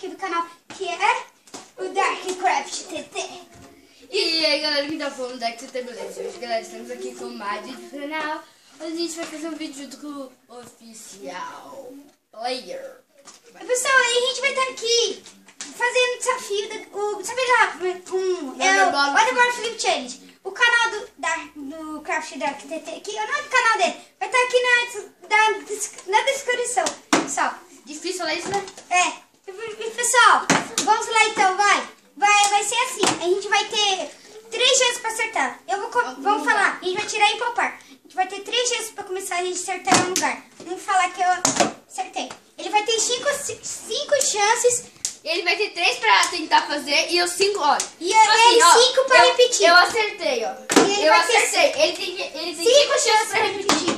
aqui do canal, que é o Darkcraft TT. E aí galera, que tá falando da TT, beleza? Hoje galera, estamos aqui com o Madi do canal. Hoje a gente vai fazer um vídeo junto com o Oficial Player. Pessoal, aí a gente vai estar aqui fazendo o desafio Waterborne Flip Challenge. O canal do Craft Dark TT aqui, o nome do canal dele vai estar aqui na descrição, pessoal. Difícil ler isso, né? E pessoal, vamos lá então, vai ser assim, a gente vai ter 3 dias pra acertar. Vamos falar, a gente vai tirar e poupar. A gente vai ter 3 dias pra começar a gente acertar um lugar. Vamos falar que eu acertei. Ele vai ter 5 chances. Ele vai ter 3 pra tentar fazer e os 5, olha. E assim, 5 pra repetir. Eu acertei, ó. Eu acertei. Ele tem 5 chances pra repetir.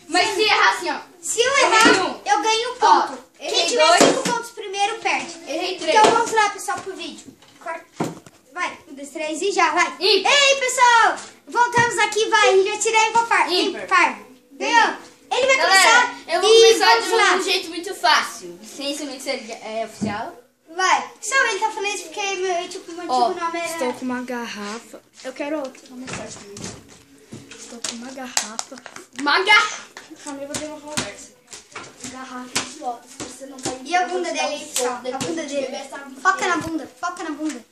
Mas se errar assim, ó. Se eu errar, eu ganho um ponto. Quem tiver 5 pontos primeiro, perde. Errei 3. Então vamos lá, pessoal, pro vídeo. Vai, 1, 2, 3 e já, vai. Ímpar. Ei, pessoal, voltamos aqui, vai. A gente vai tirar e poupar. Ímpar. Ganhou? Ele vai Galera, começar. eu vou começar de um jeito muito fácil. Sem saber se ele é oficial. Vai. Pessoal, ele tá falando isso porque meu antigo nome era... Estou com uma garrafa. Eu quero outra. Uma mensagem também. Estou com uma garrafa. Calma, eu vou ter uma conversa. Garrafa de lotas. Você não vai. E a bunda dele aí, pessoal? A bunda dele. Foca na bunda, foca na bunda.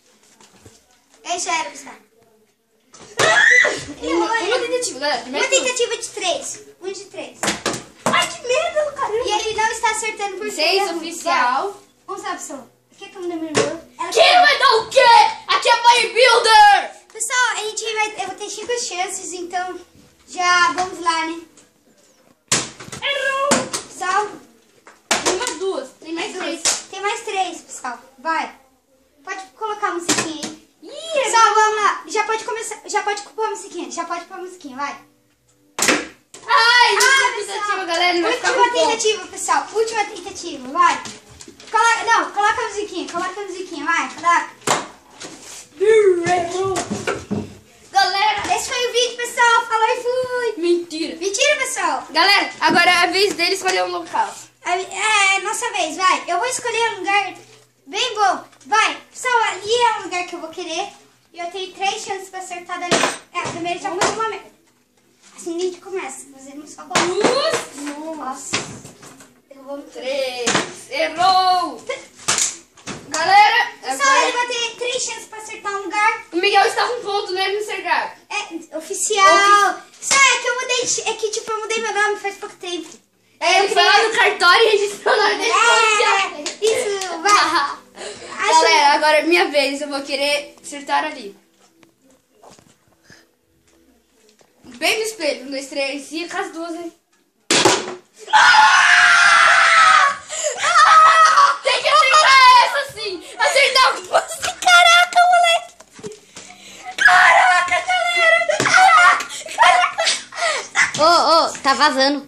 É, já era, pessoal. Uma tentativa, galera. Uma tentativa de 3. 1 de 3. Ai, que medo, caramba. E ele não está acertando por 6 oficial. Vai. Vamos lá, pessoal. O que a mulher me deu? Quem vai dar o quê? Aqui é bodybuilder! Pessoal, eu vou ter 5 chances, então já vamos lá, né? Errou! Pessoal, Tem mais 2. Tem mais 3. tem mais 3, pessoal. Vai. Pode colocar a musiquinha aí. Ih, Pessoal, vamos lá. Já pode começar. Já pode pôr a musiquinha. Já pode pôr a musiquinha, vai. Ai, pessoal. tentativa, galera. Ele vai ficar Última com ponto. tentativa, pessoal. Última tentativa, vai. Coloca a musiquinha. Coloca a musiquinha, vai. Coloca. Galera, Esse foi o vídeo, pessoal. Falou e fui. mentira. Mentira, pessoal. Galera, agora é a vez dele escolher um local. É nossa vez, vai. Eu vou escolher um lugar bem bom. Vai. Pessoal, ali é um lugar que eu vou querer. E eu tenho 3 chances pra acertar dali. Primeiro já foi uma merda. Assim a gente começa. Fazendo só bola. Nossa. Eu vou... 3. Errou. Galera, Pessoal, ele vai ter 3 chances pra acertar um lugar. o Miguel está com ponto, né, no Sergar? Oficial. Isso é que eu mudei. É que tipo, eu mudei meu nome faz pouco tempo. Ele foi lá no cartório e registrou o nome dele como oficial. Isso, vai. Galera, agora é minha vez. Eu vou querer acertar ali. Bem no espelho. 1, 2, 3 e com as 2, hein? Tem que acertar essa sim. Acertar o posto. Caraca, moleque. Caraca, galera. Ô, tá vazando.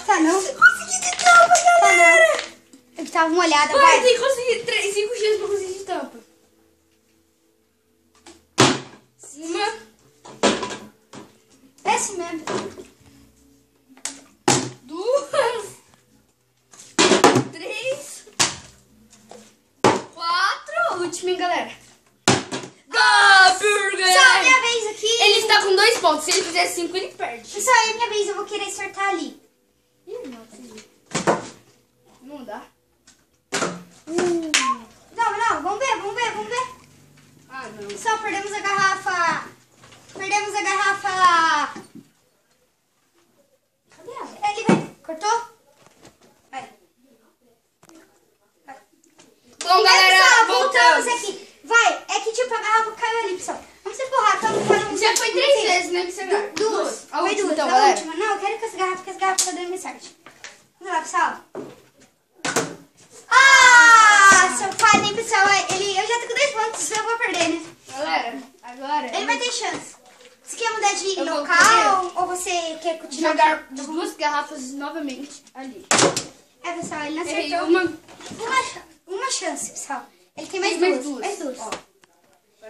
Tá não. Consegui de tampa, galera. Tá não. Eu tava molhada, Vai, vai. tem que conseguir 5 dias pra conseguir de tampa. 1. É assim mesmo. 2, 3, 4. Última, hein, galera. Burger! Pessoal, é minha vez aqui. Ele está com 2 pontos. Se ele fizer 5, ele perde. Pessoal, é minha vez. Eu vou querer acertar ali. Ih, não dá. Não. Vamos ver. Ah, não. Pessoal, perdemos a garrafa. Cadê ela? Ele vai. Cortou? Vai. Bom, galera, Pessoal, voltamos voltamos. aqui. Vai. É que tipo, a garrafa caiu ali, pessoal. Vamos empurrar. Já foi 3 vezes, né, que você ganhou? 2. A Foi última, 2. então, A galera. última. Não, eu quero que as garrafas tá dando mais sorte. Vamos lá, pessoal. Seu pai, nem pessoal. Eu já tô com 2 pontos, eu vou perder, né? Galera, agora Ele vai ter chance. Você quer mudar de Eu vou local ou você quer continuar? jogar 2 garrafas novamente ali. Pessoal, ele não Errei acertou. Uma chance, pessoal. Ele tem mais Mais 2. duas. Mais 2. Ó, agora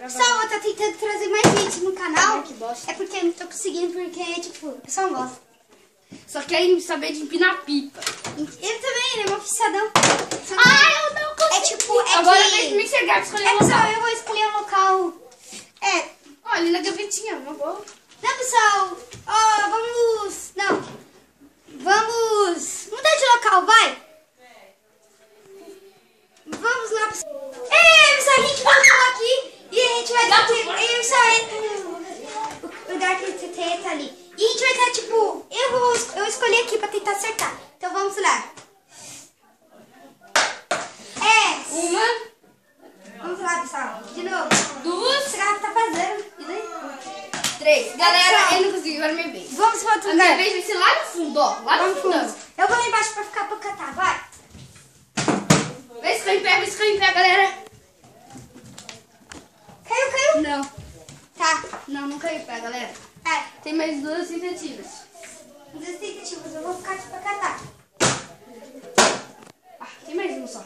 Pessoal, eu tô tentando trazer mais vídeos no canal. Ai, que bosta. É porque eu não tô conseguindo, porque, tipo, o pessoal não gosta. Só querem saber de empinar pipa. Ele também, ele é um oficiadão. Ah, eu não consigo. É tipo tipo, é Agora que... tem que me chegar pra escolher É, um pessoal, local. eu vou escolher um local... Olha, ali na gavetinha, uma boa. Não, pessoal. Ó, vamos... Não. Vamos mudar de local, vai. Vamos lá, pessoal. Pessoal, a gente voltou aqui e a gente vai ter... Pessoal, o Dark TT tá ali. E a gente vai estar, tipo... Eu escolhi aqui pra tentar acertar. Então vamos lá. Uma, Vamos lá, pessoal. De novo. 2, Será que tá fazendo? E daí? 3. Galera, Pessoal. eu não consegui, agora é minha vez. Vamos para outro A minha lugar. vez vai ser lá no fundo, ó. Lá no Vamos fundo. fundo. Eu vou lá embaixo pra ficar pra catar, vai. Vê se caiu em pé, galera. Caiu? Não. Tá. Não caiu em pé, galera. Tem mais 2 tentativas. Duas tentativas, eu vou ficar aqui pra catar. Tem mais uma só.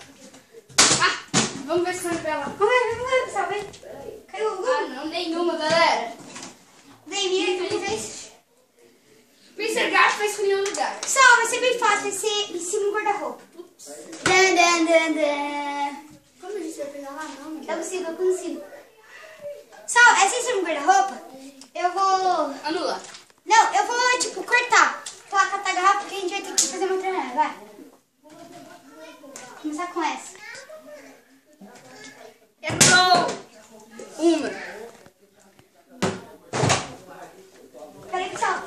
Vamos ver se caiu em pé lá. Vamos lá, pessoal, vem. Caiu alguma? Não, nenhuma, galera. Vem, mira, que vez. Mr. Gato vai escolher um lugar. Pessoal, vai ser bem fácil, vai ser em cima do guarda-roupa. Como a gente vai pegar lá? Não, Eu consigo. Pessoal, essa em cima do guarda-roupa, eu vou... Anula. Não, eu vou, tipo, cortar. Vou lá catar a garrafa, porque a gente vai ter que fazer uma treinada, vai. Começar com essa. Errou. Uma. Peraí, pessoal.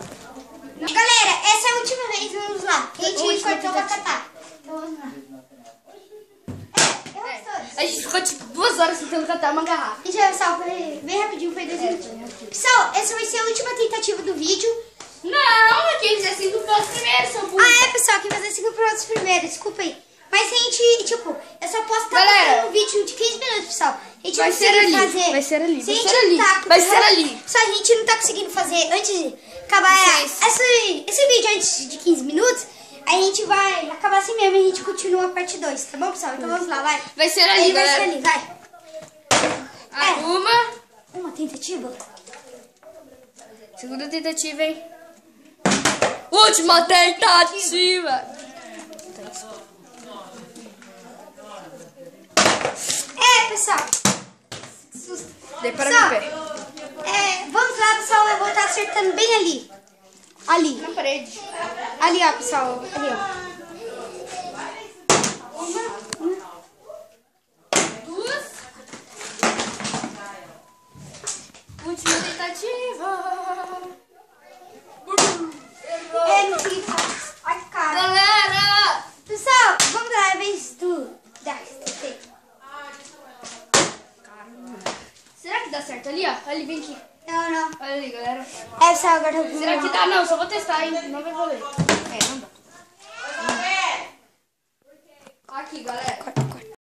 Galera, essa é a última vez, vamos lá. A gente Última cortou pra tentativa. catar. Então vamos lá. Eu gosto. A gente ficou tipo 2 horas tentando catar uma garrafa. Gente, pessoal, foi bem rapidinho, foi 2 minutos. Pessoal, essa vai ser a última tentativa do vídeo. Não, aqueles assim do posto primeiro, seu burro. Pessoal, quem fazer 5 prontos primeiro, desculpa aí. Mas a gente, tipo, eu só posso estar Galera, fazendo um vídeo de 15 minutos, pessoal. A gente vai não ser consegue ali, fazer. vai ser ali, Se vai a gente ser não ali, tá- vai ser ali. Só a gente não tá conseguindo fazer antes de acabar esse vídeo antes de 15 minutos. A gente vai acabar assim mesmo e a gente continua a parte 2, tá bom, pessoal? Então vamos lá, vai. Vai ser ali, Aí vai galera. ser ali, vai. Uma tentativa. Segunda tentativa, hein? Última tentativa. Pessoal. Dei para Pessoal, me ver. vamos lá, pessoal. Eu vou estar acertando bem ali. Ali. Na parede. Ali, ó, pessoal. Ali, ó. 2. Última tentativa. Não sei. Ai, cara. Galera! Pessoal, vamos lá. É a vez do Dark TT. Será que dá certo ali, ó? Ali, vem aqui. Não. Olha ali, galera. Pessoal, agora eu vou... Será que dá? Não, só vou testar, hein? Não vai valer. Não dá. Aqui, galera.